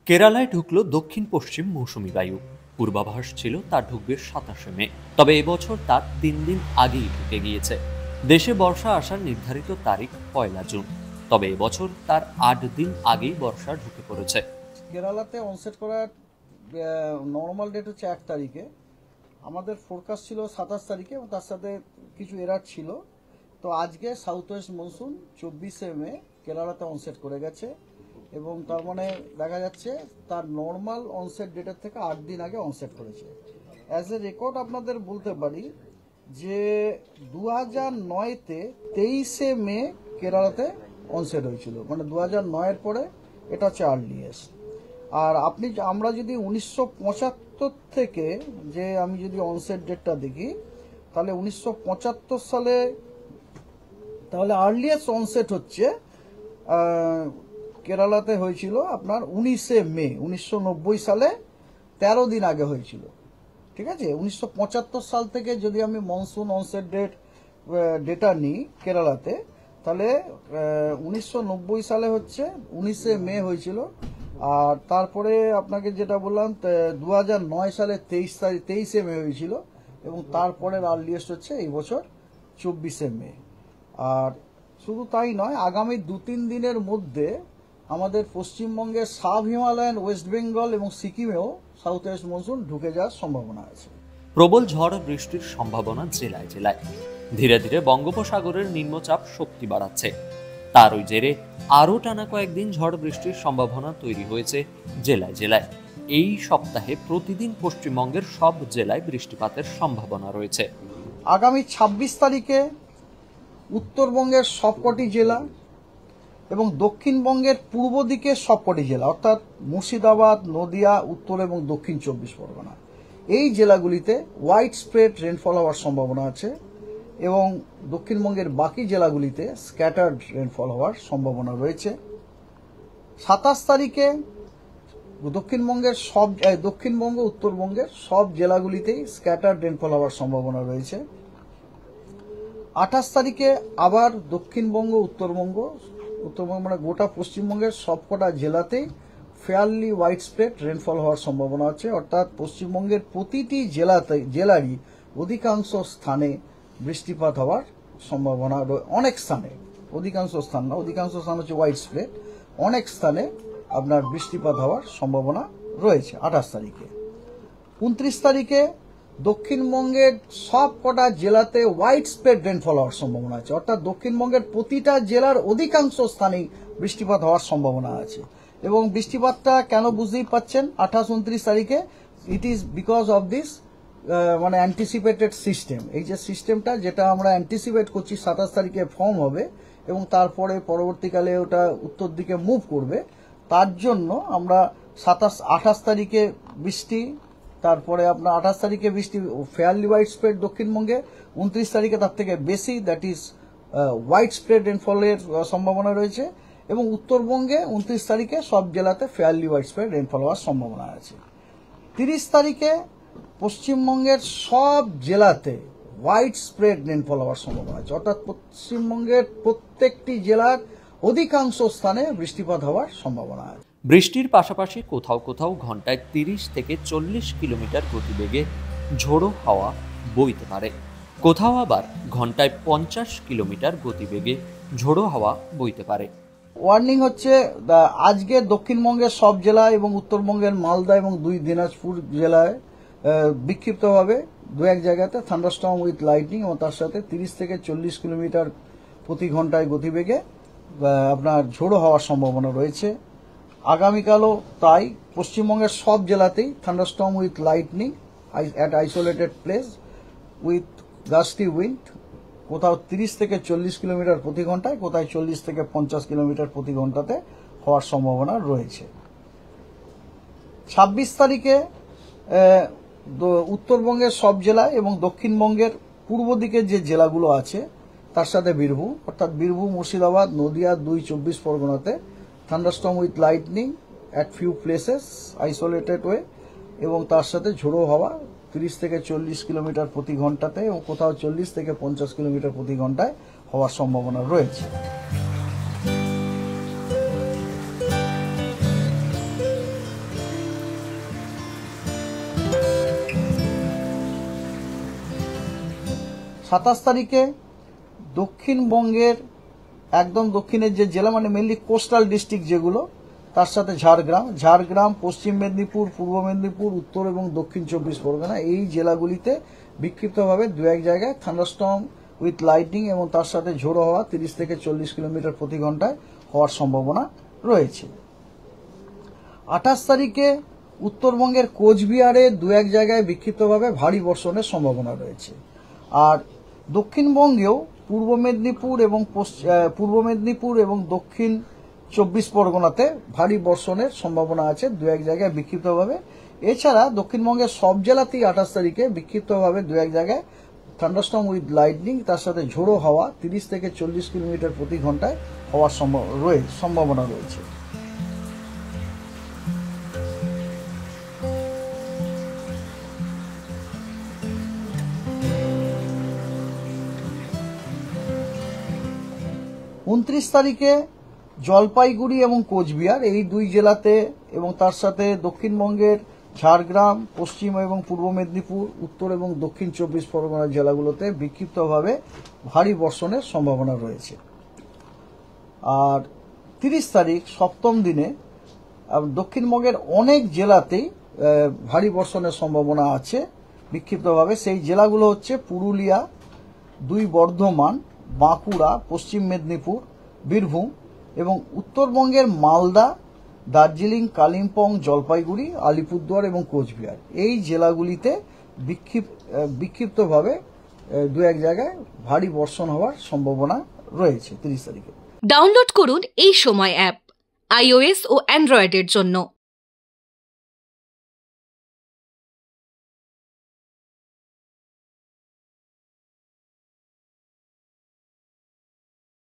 কেরালায় ঢুকলো দক্ষিণ পশ্চিম মৌসুমি বায়ু। পূর্বাভাস ছিল তা ঢুকবে 27 মে, তবে এবছর তা 3 দিন আগেই ঢুকে গিয়েছে। দেশে বর্ষা আসার নির্ধারিত তারিখ 1 জুন, তবে এবছর তার 8 দিন আগেই বর্ষা ঢুকে পড়েছে। কেরালাতে অনসেট করার নর্মাল ডেট হচ্ছে 1 তারিখে। আমাদের ফোরকাস্ট ছিল 27 তারিখে এবং তার সাথে কিছু এরার ছিল। তো আজকে সাউথ ওয়েস্ট মনসুন 24 মে কেরালাতে অনসেট করে গেছে এবং তার মানে দেখা যাচ্ছে তার নর্মাল অনসেট ডেটের থেকে 8 দিন আগে অনসেট করেছে। অ্যাজ এ রেকর্ড আপনাদের বলতে পারি যে 2009-তে 23 মে কেরালাতে অনসেট হয়েছিল, মানে 2009-এর পরে এটা হচ্ছে আর্লিয়েস্ট। আর আমরা যদি 1975 থেকে যে আমি যদি অনসেট ডেটটা দেখি, তাহলে 1975 সালে তাহলে আর্লিয়েস্ট অনসেট হচ্ছে কেরালাতে হয়েছিল আপনার 19 মে 1990 সালে, 13 দিন আগে হয়েছিল। ঠিক আছে, 1975 সাল থেকে যদি আমি মনসুন অনসেট ডেটা নিই কেরালাতে, তাহলে 1990 সালে হচ্ছে 19 মে হয়েছিল। আর তারপরে আপনাকে যেটা বললাম 2009 সালে 23 মে হয়েছিল এবং তারপরের আর্লিয়েস্ট হচ্ছে এই বছর 24 মে। আর শুধু তাই নয়, আগামী 2-3 দিনের মধ্যে আমাদের পশ্চিমবঙ্গের সাব হিমালয়ান, ওয়েস্ট বেঙ্গল এবং সিকিমেও সাউথ ওয়েস্ট মনসুন ঢুকে যাওয়ার সম্ভাবনা আছে। প্রবল ঝড় বৃষ্টির সম্ভাবনা জেলায় জেলায়। ধীরে ধীরে বঙ্গোপসাগরের নিম্নচাপ শক্তি বাড়াচ্ছে। তারই জেরে আরও টানা কয়েকদিন ঝড় বৃষ্টির সম্ভাবনা তৈরি হয়েছে জেলায় জেলায়। এই সপ্তাহে প্রতিদিন পশ্চিমবঙ্গের সব জেলায় বৃষ্টিপাতের সম্ভাবনা রয়েছে। আগামী 26 তারিখে উত্তরবঙ্গের সবকটি জেলা এবং দক্ষিণবঙ্গের পূর্ব দিকের সবকটি জেলা অর্থাৎ মুর্শিদাবাদ, নদিয়া, উত্তর এবং দক্ষিণ 24 পরগনা, এই জেলাগুলিতে হোয়াইট স্প্রেড রেনফল হওয়ার সম্ভাবনা আছে এবং দক্ষিণবঙ্গের বাকি জেলাগুলিতে স্ক্যাটার্ড রেনফল হওয়ার সম্ভাবনা রয়েছে। 27 তারিখে দক্ষিণবঙ্গ, উত্তরবঙ্গের সব জেলাগুলিতেই স্ক্যাটার্ড রেনফল হওয়ার সম্ভাবনা রয়েছে। 28 তারিখে আবার দক্ষিণবঙ্গ, উত্তরবঙ্গ মানে গোটা পশ্চিমবঙ্গের সবকটা জেলাতেই ফেয়ারলি হোয়াইট স্প্রেড রেনফল হওয়ার সম্ভাবনা আছে। অর্থাৎ পশ্চিমবঙ্গের প্রতিটি জেলারই অধিকাংশ স্থানে বৃষ্টিপাত হওয়ার সম্ভাবনা, অনেক স্থানে, অধিকাংশ স্থান না, অধিকাংশ স্থান হচ্ছে হোয়াইট স্প্রেড, অনেক স্থানে আপনার বৃষ্টিপাত হওয়ার সম্ভাবনা রয়েছে 28 তারিখে। 29 তারিখে দক্ষিণবঙ্গের সব কটা জেলাতে হোয়াইট স্প্রেড রেনফল হওয়ার সম্ভাবনা আছে। অর্থাৎ দক্ষিণবঙ্গের প্রতিটা জেলার অধিকাংশ স্থানেই বৃষ্টিপাত হওয়ার সম্ভাবনা আছে এবং বৃষ্টিপাতটা কেন বুঝতেই পাচ্ছেন 28-29 তারিখে, it is because of this মানে অ্যান্টিসিপেটেড সিস্টেম। এই যে সিস্টেমটা যেটা আমরা অ্যান্টিসিপেট করছি 27 তারিখে ফর্ম হবে এবং তারপরে পরবর্তীকালে ওটা উত্তর দিকে মুভ করবে, তার জন্য আমরা 28 তারিখে বৃষ্টি, তারপরে আপনার 28 তারিখে বৃষ্টি ফেয়ারলি হোয়াইট স্প্রেড দক্ষিণবঙ্গে, 29 তারিখে তার থেকে বেশি, দ্যাট ইজ হোয়াইট স্প্রেড রেনফলের সম্ভাবনা রয়েছে এবং উত্তরবঙ্গে 29 তারিখে সব জেলাতে ফেয়ারলি হোয়াইট স্প্রেড রেনফল হওয়ার সম্ভাবনা আছে। 30 তারিখে পশ্চিমবঙ্গের সব জেলাতে হোয়াইট স্প্রেড রেনফল হওয়ার সম্ভাবনা আছে। অর্থাৎ পশ্চিমবঙ্গের প্রত্যেকটি জেলার অধিকাংশ স্থানে বৃষ্টিপাত হওয়ার সম্ভাবনা আছে। বৃষ্টির পাশাপাশি কোথাও কোথাও ঘন্টায় 30 থেকে 40 কিলোমিটার গতিবেগে ঝোড়ো হাওয়া বইতে পারে। কোথাও আবার ঘন্টায় 50 কিলোমিটার গতিবেগে ঝোড়ো হাওয়া বইতে পারে। ওয়ার্নিং হচ্ছে আজকে দক্ষিণবঙ্গের সব জেলা এবং উত্তরবঙ্গের মালদা এবং 2 দিনাজপুর জেলায় বিক্ষিপ্তভাবে 2-1 জায়গাতে থান্ডারস্টর্ম উইথ লাইটনিং এবং তার সাথে 30 থেকে 40 কিলোমিটার প্রতি ঘন্টায় গতিবেগে আপনার ঝোড়ো হওয়ার সম্ভাবনা রয়েছে। আগামীকালও তাই পশ্চিমবঙ্গের সব জেলাতেই thunderstorm with lightning at isolated place with gusty wind, কোথাও 30 থেকে 40 কিলোমিটার প্রতি ঘন্টায়, কোথায় 40 থেকে 50 কিলোমিটার প্রতি ঘন্টাতে হওয়ার সম্ভাবনা রয়েছে। 26 তারিখে উত্তরবঙ্গের সব জেলায় এবং দক্ষিণবঙ্গের পূর্ব দিকে যে জেলাগুলো আছে তার সাথে বীরভূম, অর্থাৎ বীরভূম, মুর্শিদাবাদ, নদিয়া, 2-24 পরগনাতে thunderstorm with lightning at few places isolated way এবং তার সাথে ঝোড়ো হাওয়া 30 থেকে 40 কিলোমিটার প্রতি ঘন্টাতে এবং কোথাও 40 থেকে 50 কিলোমিটার প্রতি ঘন্টায় হওয়ার সম্ভাবনা রয়েছে। 27 তারিখে দক্ষিণবঙ্গের একদম দক্ষিণের যে জেলা মানে মেনলি কোস্টাল ডিস্ট্রিক্ট যেগুলো, তার সাথে ঝাড়গ্রাম, পশ্চিম মেদিনীপুর, পূর্ব মেদিনীপুর, উত্তর এবং দক্ষিণ 24 পরগনা, এই জেলাগুলিতে বিক্ষিপ্তভাবে দু এক জায়গায় থান্ডারস্টর্ম উইথ লাইটনিং এবং তার সাথে ঝোড়ো হাওয়া 30 থেকে 40 কিলোমিটার প্রতি ঘন্টায় হওয়ার সম্ভাবনা রয়েছে। 28 তারিখে উত্তরবঙ্গের কোচবিহারে দু এক জায়গায় বিক্ষিপ্তভাবে ভারী বর্ষণের সম্ভাবনা রয়েছে। আর দক্ষিণবঙ্গেও পূর্ব মেদিনীপুর এবং দক্ষিণ 24 পরগনাতে ভারী বর্ষণের সম্ভাবনা আছে দু এক জায়গায় বিক্ষিপ্তভাবে। এছাড়া দক্ষিণবঙ্গের সব জেলাতেই 28 তারিখে বিক্ষিপ্তভাবে দু এক জায়গায় থান্ডারস্টর্ম উইথ লাইটনিং তার সাথে ঝোড়ো হাওয়া 30 থেকে 40 কিলোমিটার প্রতি ঘন্টায় হওয়ার সম্ভাবনা রয়েছে। উনত্রিশ তারিখে জলপাইগুড়ি এবং কোচবিহার এই দুই জেলাতে এবং তার সাথে দক্ষিণবঙ্গের ঝাড়গ্রাম, পশ্চিম এবং পূর্ব মেদিনীপুর, উত্তর এবং দক্ষিণ 24 পরগনা জেলাগুলোতে বিক্ষিপ্তভাবে ভারী বর্ষণের সম্ভাবনা রয়েছে। আর 30 তারিখ সপ্তম দিনে দক্ষিণবঙ্গের অনেক জেলাতেই ভারী বর্ষণের সম্ভাবনা আছে বিক্ষিপ্তভাবে। সেই জেলাগুলো হচ্ছে পুরুলিয়া, 2 বর্ধমান, বাঁকুড়া, পশ্চিম মেদিনীপুর, বীরভূম এবং উত্তরবঙ্গের মালদা, দার্জিলিং, কালিম্পং, জলপাইগুড়ি, আলিপুরদুয়ার এবং কোচবিহার এই জেলাগুলিতে বিক্ষিপ্তভাবে দু এক জায়গায় ভারী বর্ষণ হওয়ার সম্ভাবনা রয়েছে 30 তারিখে। ডাউনলোড করুন এই সময় অ্যাপ iOS ও অ্যান্ড্রয়েডের জন্য।